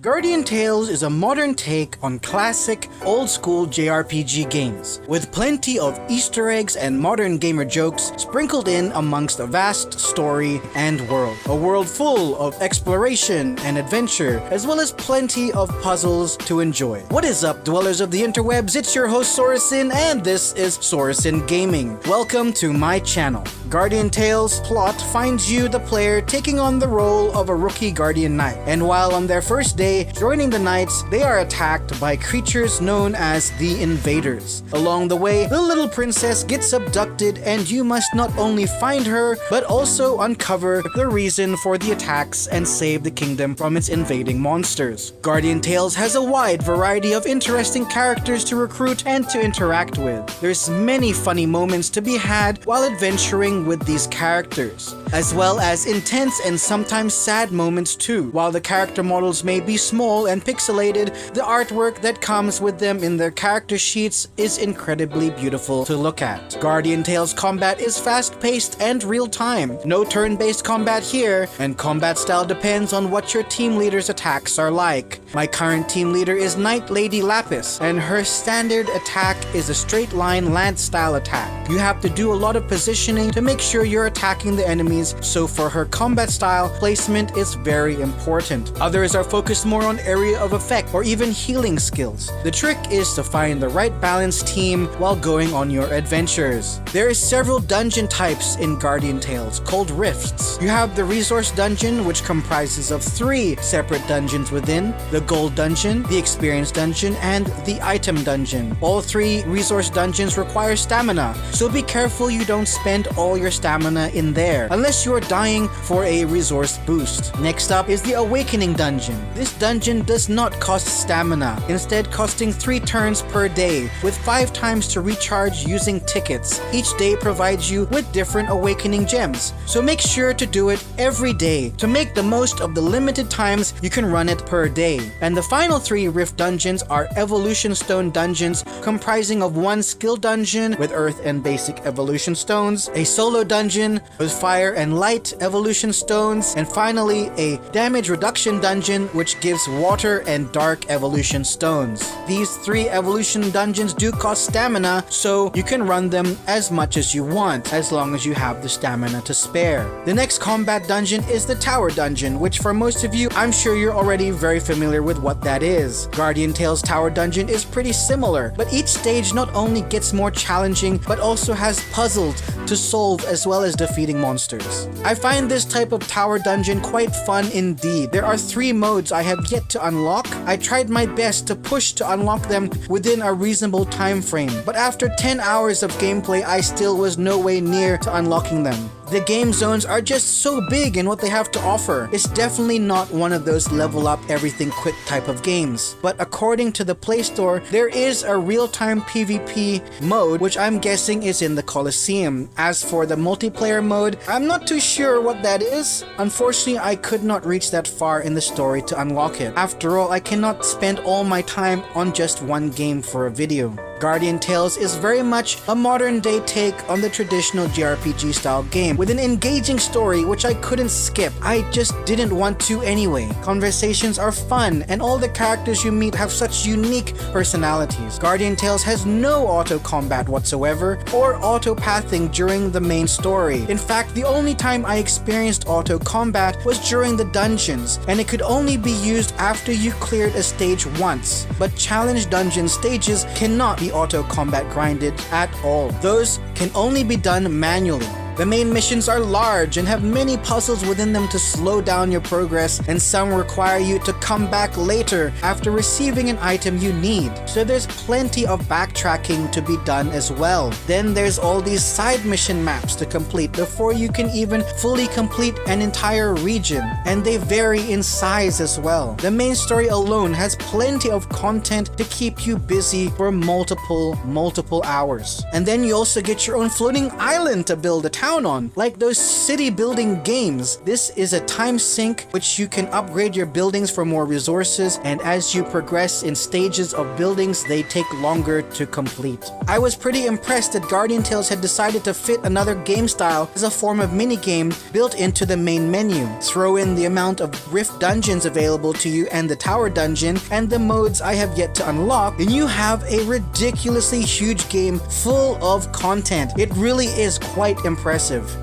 Guardian Tales is a modern take on classic, old-school JRPG games, with plenty of Easter eggs and modern gamer jokes sprinkled in amongst a vast story and world. A world full of exploration and adventure, as well as plenty of puzzles to enjoy. What is up, dwellers of the interwebs? It's your host Sorasin, and this is Sorasin Gaming. Welcome to my channel. Guardian Tales' plot finds you, the player, taking on the role of a rookie Guardian Knight, and while on their first day joining the Knights, they are attacked by creatures known as the Invaders. Along the way, the little princess gets abducted, and you must not only find her, but also uncover the reason for the attacks and save the kingdom from its invading monsters. Guardian Tales has a wide variety of interesting characters to recruit and to interact with. There's many funny moments to be had while adventuring with these characters, as well as intense and sometimes sad moments too. While the character models may be small and pixelated, the artwork that comes with them in their character sheets is incredibly beautiful to look at. Guardian Tales combat is fast-paced and real-time. No turn-based combat here, and combat style depends on what your team leader's attacks are like. My current team leader is Knight Lady Lapis, and her standard attack is a straight-line lance-style attack. You have to do a lot of positioning to make sure you're attacking the enemies, so for her combat style, placement is very important. Others are focused more on area of effect or even healing skills. The trick is to find the right balanced team while going on your adventures. There are several dungeon types in Guardian Tales called rifts. You have the resource dungeon, which comprises of 3 separate dungeons within: the gold dungeon, the experience dungeon, and the item dungeon. All 3 resource dungeons require stamina, so be careful you don't spend all your stamina in there unless you are dying for a resource boost. Next up is the awakening dungeon. This dungeon does not cost stamina, instead costing 3 turns per day, with 5 times to recharge using tickets. Each day provides you with different awakening gems, so make sure to do it every day to make the most of the limited times you can run it per day. And the final 3 rift dungeons are evolution stone dungeons, comprising of 1 skill dungeon with earth and basic evolution stones, a solo dungeon with fire and light evolution stones, and finally a damage reduction dungeon which gives water and dark evolution stones. These 3 evolution dungeons do cost stamina, so you can run them as much as you want, as long as you have the stamina to spare. The next combat dungeon is the tower dungeon, which for most of you, I'm sure you're already very familiar with what that is. Guardian Tales Tower Dungeon is pretty similar, but each stage not only gets more challenging, but also has puzzles to solve as well as defeating monsters. I find this type of tower dungeon quite fun indeed. There are 3 modes I have yet to unlock. I tried my best to push to unlock them within a reasonable time frame, but after 10 hours of gameplay, I still was no way near to unlocking them. The game zones are just so big in what they have to offer. It's definitely not one of those level up everything quick type of games. But according to the Play Store, there is a real-time PvP mode, which I'm guessing is in the Colosseum. As for the multiplayer mode, I'm not too sure what that is. Unfortunately, I could not reach that far in the story to unlock it. After all, I cannot spend all my time on just one game for a video. Guardian Tales is very much a modern-day take on the traditional JRPG style game, with an engaging story which I couldn't skip. I just didn't want to anyway. Conversations are fun, and all the characters you meet have such unique personalities. Guardian Tales has no auto-combat whatsoever, or auto-pathing during the main story. In fact, the only time I experienced auto-combat was during the dungeons, and it could only be used after you cleared a stage once. But challenge dungeon stages cannot be auto-combat grinded at all. Those can only be done manually. The main missions are large and have many puzzles within them to slow down your progress, and some require you to come back later after receiving an item you need. So there's plenty of backtracking to be done as well. Then there's all these side mission maps to complete before you can even fully complete an entire region, and they vary in size as well. The main story alone has plenty of content to keep you busy for multiple hours. And then you also get your own floating island to build a town on, like those city building games. This is a time sink which you can upgrade your buildings for more resources, and as you progress in stages of buildings, they take longer to complete. I was pretty impressed that Guardian Tales had decided to fit another game style as a form of minigame built into the main menu. Throw in the amount of Rift dungeons available to you and the Tower Dungeon and the modes I have yet to unlock, and you have a ridiculously huge game full of content. It really is quite impressive.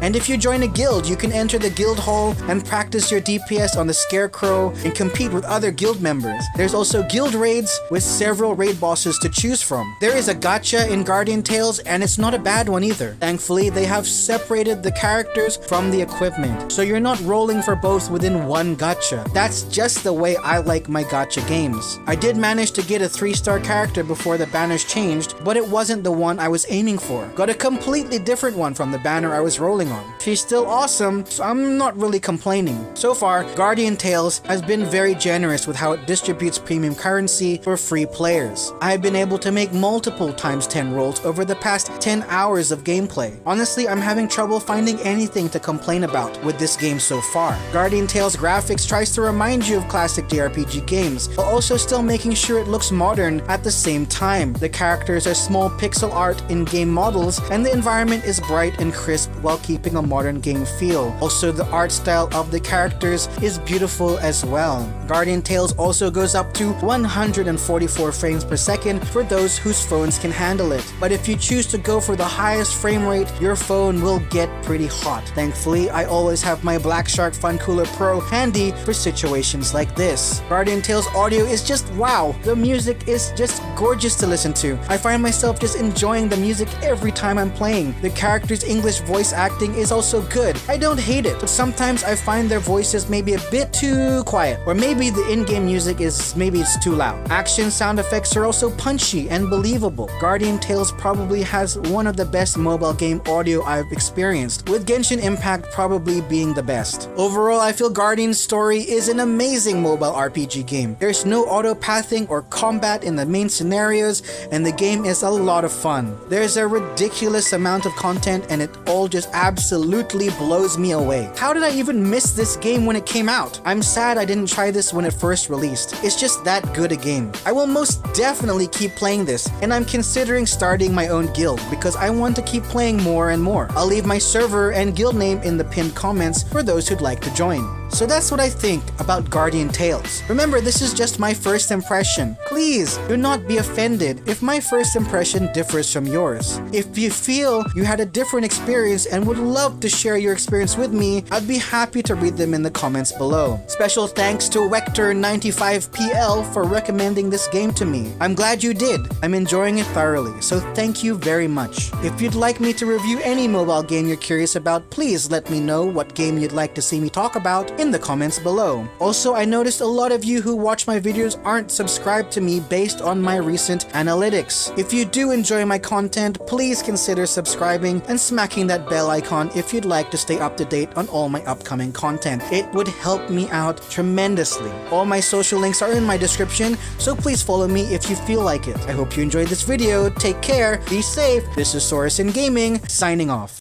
And if you join a guild, you can enter the guild hall and practice your DPS on the Scarecrow and compete with other guild members. There's also guild raids with several raid bosses to choose from. There is a gacha in Guardian Tales, and it's not a bad one either. Thankfully, they have separated the characters from the equipment, so you're not rolling for both within one gacha. That's just the way I like my gacha games. I did manage to get a 3-star character before the banners changed, but it wasn't the one I was aiming for. Got a completely different one from the banner I was rolling on. She's still awesome, so I'm not really complaining. So far, Guardian Tales has been very generous with how it distributes premium currency for free players. I have been able to make multiple times 10 rolls over the past 10 hours of gameplay. Honestly, I'm having trouble finding anything to complain about with this game so far. Guardian Tales graphics tries to remind you of classic JRPG games, while also still making sure it looks modern at the same time. The characters are small pixel art in-game models, and the environment is bright and crisp while keeping a modern game feel. Also, the art style of the characters is beautiful as well. Guardian Tales also goes up to 144 frames per second for those whose phones can handle it. But if you choose to go for the highest frame rate, your phone will get pretty hot. Thankfully, I always have my Black Shark Fun Cooler Pro handy for situations like this. Guardian Tales audio is just wow. The music is just gorgeous to listen to. I find myself just enjoying the music every time I'm playing. The characters' English voice acting is also good. I don't hate it, but sometimes I find their voices maybe a bit too quiet, or maybe the in-game music is it's too loud. Action sound effects are also punchy and believable. Guardian Tales probably has one of the best mobile game audio I've experienced, with Genshin Impact probably being the best. Overall, I feel Guardian's story is an amazing mobile RPG game. There's no auto-pathing or combat in the main scenarios, and the game is a lot of fun. There's a ridiculous amount of content, and it all just absolutely blows me away. How did I even miss this game when it came out? I'm sad I didn't try this when it first released. It's just that good a game. I will most definitely keep playing this, and I'm considering starting my own guild because I want to keep playing more and more. I'll leave my server and guild name in the pinned comments for those who'd like to join. So that's what I think about Guardian Tales. Remember, this is just my first impression. Please do not be offended if my first impression differs from yours. If you feel you had a different experience and would love to share your experience with me, I'd be happy to read them in the comments below. Special thanks to Wector95PL for recommending this game to me. I'm glad you did. I'm enjoying it thoroughly, so thank you very much. If you'd like me to review any mobile game you're curious about, please let me know what game you'd like to see me talk about in the comments below. Also, I noticed a lot of you who watch my videos aren't subscribed to me based on my recent analytics. If you do enjoy my content, please consider subscribing and smacking that bell icon if you'd like to stay up to date on all my upcoming content. It would help me out tremendously. All my social links are in my description, so please follow me if you feel like it. I hope you enjoyed this video. Take care, be safe. This is Sorensen Gaming, signing off.